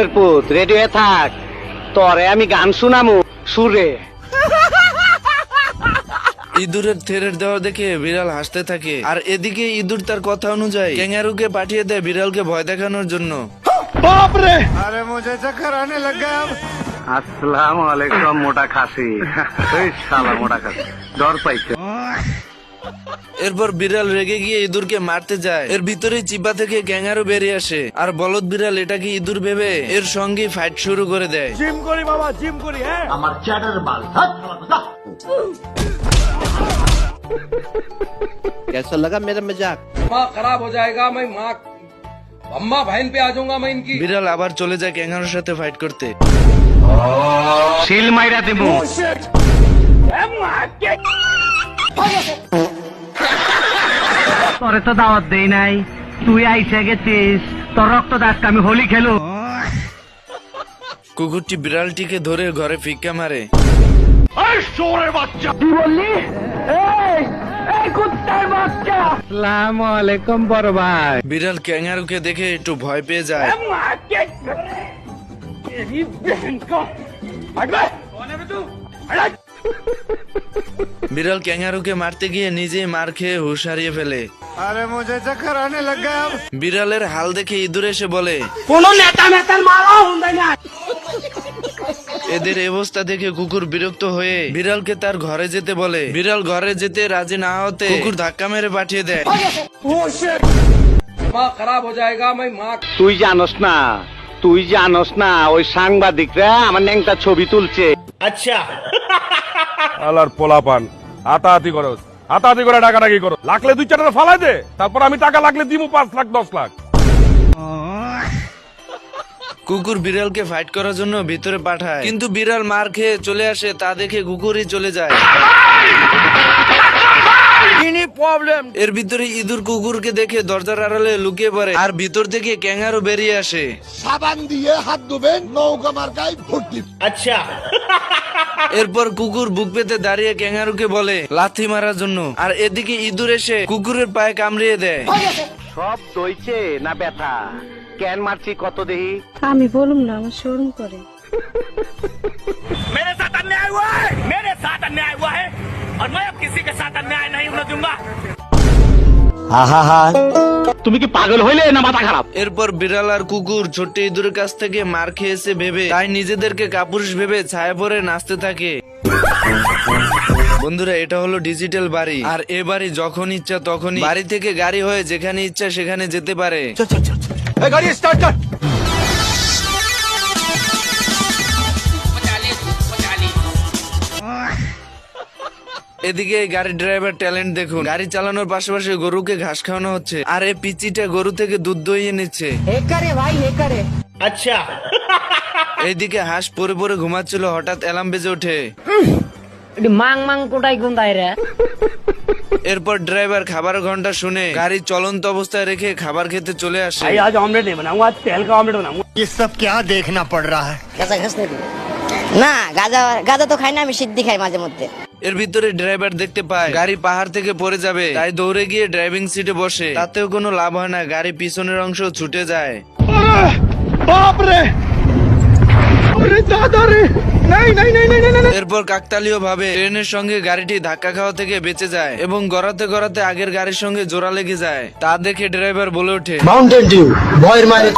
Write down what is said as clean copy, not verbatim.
ইঁদুরের পুত রেডি হয়ে থাক, তরে আমি গান শুনামু সুরে। ইঁদুরের থ্রেড দেওয়া দেখে বিড়াল হাসতে থাকে, আর এদিকে ইঁদুর তার কথা অনুযায়ী ক্যাঙ্গারুকে পাঠিয়ে দেয় বিড়ালকে ভয় দেখানোর জন্য। अरे मुझे चक्कर आने लग गया अब। আসসালামু আলাইকুম মোটা খাসি। এই শালা মোটা খাসি ডর পাইছে। এরপর বিড়াল রেগে গিয়ে ইঁদুরকে মারতে যায়। এর ভিতরেই চিপা থেকে ক্যাঙ্গারু বেরিয়ে আসে, আর বলদ বিড়াল এটাকে ইঁদুর ভেবে এর সঙ্গে ফাইট শুরু করে দেয়। जिम करी बाबा जिम करी है। कैसा लगा मेरा मजाक? माँ खराब हो जाएगा, मैं माँ अम्मा बहन पे आ जाऊंगा मैं इनकी। বিড়াল আবার চলে যায় ক্যাঙ্গারুর সাথে ফাইট করতে। শিল মাইরা দিমু। তোরে তো দাওয়াত দেই নাই, তুই আইসা গেছিস, তোর রক্ত দাসকে আমি হোলি খেলো। কুকুরটি বিড়ালটিকে ধরে ঘরে ফিক্কা মারে। কি বললি? এই কুত্তার বাচ্চা! আসসালামু আলাইকুম বড় ভাই। বিড়াল ক্যাঙ্গারুকে দেখে একটু ভয় পেয়ে যায়। বিড়াল ক্যাঙ্গারুকে মারতে গিয়ে নিজেই মার খেয়ে হুঁশ হারিয়ে ফেলে। अरे मुझे चक्कर आने लग गया अब। বিড়ালের হাল দেখে ইঁদুর এসে বলে, কোন নেতা মেতার মারা হুন্দাই না। এদের অবস্থা দেখে কুকুর বিরক্ত হয়ে বিড়ালকে তার ঘরে যেতে বলে। বিড়াল ঘরে যেতে রাজি না হতে কুকুর ধাক্কা মেরে পাঠিয়ে দেয়। माँ खराब हो जाएगा, मैं माँ। তুই জানোস না ওই সাংবাদিকরা আমার ন্যাংটা ছবি তুলছে। আলার পোলাপান হাতাহাতি করো, হাতাহাতি করে ডাকাডাকি করো, লাগলে 2-4টা ফালাই দে, তারপর আমি টাকা লাগলে দিব 5 লাখ 10 লাখ। কুকুর বিড়ালকে ফাইট করার জন্য ভিতরে পাঠায়, কিন্তু বিড়াল মার খেয়ে চলে আসে। তা দেখে কুকুরই চলে যায়। এর ভিতরে ইঁদুর কুকুরকে দেখে দরজার আড়ালে লুকিয়ে পড়ে, আর ভিতর থেকে ক্যাঙ্গারু বেরিয়ে আসে। সাবান দিয়ে হাত ধুবেন, নৌকা মার্কায় ভোট দিবেন। এরপর কুকুর বুক পেতে দাঁড়িয়ে ক্যাঙ্গারুকে বলে লাথি মারার জন্য, আর এদিকে ইঁদুর এসে কুকুরের পায়ে কামড়িয়ে দেয়। সব দইছে না ব্যথা? কেন মারছি কত দেহি? আমি বলুম না, আমার শরম করে। मेरे साथ अन्याय हुआ है, मेरे साथ अन्याय हुआ है, और मैं अब किसी के साथ अन्याय नहीं होने दूंगा। তুমি কি পাগল হইলে না মাথা খারাপ? এরপর বিড়াল আর কুকুর ছোট্ট ইঁদুরের কাছ থেকে মার খেয়েছে ভেবে তাই নিজেদেরকে কাপুরুষ ভেবে ছায়া পরে নাচতে থাকে। বন্ধুরা, এটা হলো ডিজিটাল বাড়ি, আর এ বাড়ি যখন ইচ্ছা তখনই বাড়ি থেকে গাড়ি হয়ে যেখানে ইচ্ছা সেখানে যেতে পারে। गाड़ी स्टार्ट कर। এদিকে গাড়ির ড্রাইভার ট্যালেন্ট দেখুন, গাড়ি চালানোর পাশাপাশি গরুকে ঘাস খাওয়ানো হচ্ছে, আর এই পিচিটা গরু থেকে দুধ দইয়ে নিচ্ছে। अच्छा এইদিকে হাঁস পরে পরে ঘুমাচ্ছিল, হঠাৎ অ্যালার্ম বেজে ওঠে। मांग मांग कोटाई गुंदाई रे। এরপর ড্রাইভার খাবার ঘন্টা শুনে গাড়ি চলন্ত অবস্থায় রেখে খাবার খেতে চলে আসে। आज ऑमलेट नहीं बनाऊंगा, आज तेल का ऑमलेट बनाऊंगा। ये सब क्या देखना पड़ रहा है? গাঁজা খাস নাকি? না, গাঁজা গাঁজা তো খাই না, আমি সিদ্ধি খাই মাঝে মধ্যে। এর ভিতরে ড্রাইভার দেখতে পায় গাড়ি পাহাড় থেকে পড়ে যাবে, তাই দৌড়ে গিয়ে ড্রাইভিং সিটে বসে। তাতেও কোনো লাভ হয় না, গাড়ি পিছনের অংশ ছুটে যায়। এরপর কাকতালীয় ভাবে ট্রেনের সঙ্গে গাড়িটি ধাক্কা খাওয়া থেকে বেঁচে যায় এবং গড়াতে গড়াতে আগের গাড়ির সঙ্গে জোড়া লেগে যায়। তা দেখে ড্রাইভার বলে ওঠে, माउंटेन ड्यू, बॉयर मारे।